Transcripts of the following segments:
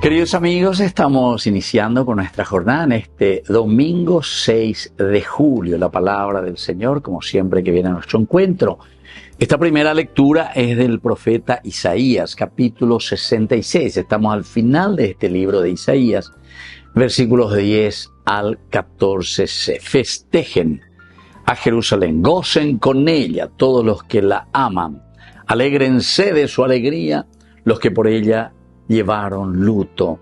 Queridos amigos, estamos iniciando con nuestra jornada en este domingo 6 de julio. La palabra del Señor, como siempre que viene a nuestro encuentro. Esta primera lectura es del profeta Isaías, capítulo 66. Estamos al final de este libro de Isaías, versículos 10 al 14c. Festejen a Jerusalén, gocen con ella todos los que la aman. Alégrense de su alegría los que por ella llevaron luto.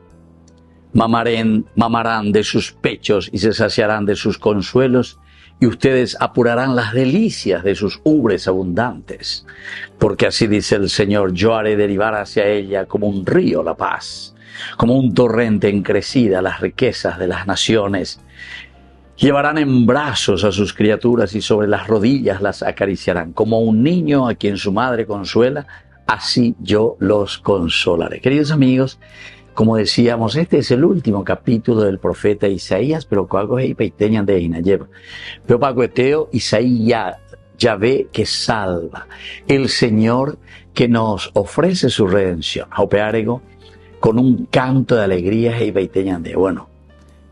Mamarán de sus pechos y se saciarán de sus consuelos, y ustedes apurarán las delicias de sus ubres abundantes. Porque así dice el Señor: yo haré derivar hacia ella como un río la paz, como un torrente en crecida las riquezas de las naciones. Llevarán en brazos a sus criaturas y sobre las rodillas las acariciarán. Como un niño a quien su madre consuela, así yo los consolaré. Queridos amigos, como decíamos, este es el último capítulo del profeta Isaías, pero algo es peiteña de Inayeva. Pero pacueteo Isaías, Yahvé que salva, el Señor que nos ofrece su redención. Aupeárego con un canto de alegría y peiteña de bueno.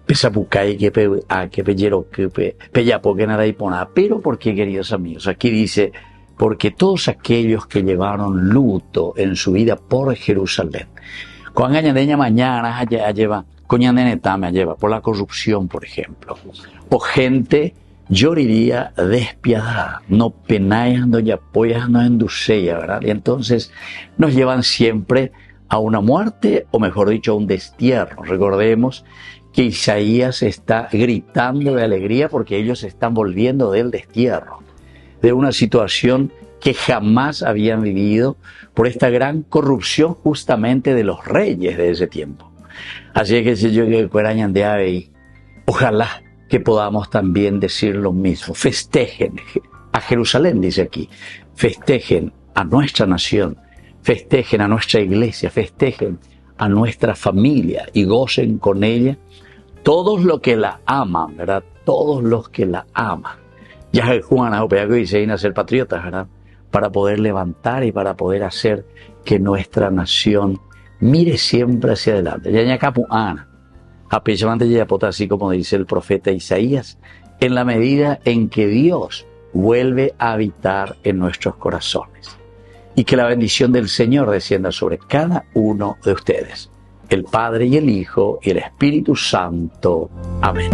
Pesapucay que pellero que peyapo que nada y pona. Pero porque, queridos amigos, aquí dice: porque todos aquellos que llevaron luto en su vida por Jerusalén, con añadeña mañana lleva, coñandenetame lleva, por la corrupción, por ejemplo, o gente, yo diría, despiadada, no penayando y apoyando en dulceya, ¿verdad? Y entonces nos llevan siempre a una muerte, o mejor dicho, a un destierro. Recordemos que Isaías está gritando de alegría porque ellos están volviendo del destierro, de una situación que jamás habían vivido por esta gran corrupción justamente de los reyes de ese tiempo. Así es que si yo que cuerañan de ave, ojalá que podamos también decir lo mismo. Festejen a Jerusalén, dice aquí. Festejen a nuestra nación, festejen a nuestra iglesia, festejen a nuestra familia y gocen con ella todos los que la aman, ¿verdad? Todos los que la aman. Ya Juan Aupeago dice a ser patriotas, ¿verdad? Para poder levantar y para poder hacer que nuestra nación mire siempre hacia adelante. Ya capuana, apellamante ya así como dice el profeta Isaías, en la medida en que Dios vuelve a habitar en nuestros corazones. Y que la bendición del Señor descienda sobre cada uno de ustedes, el Padre y el Hijo y el Espíritu Santo. Amén.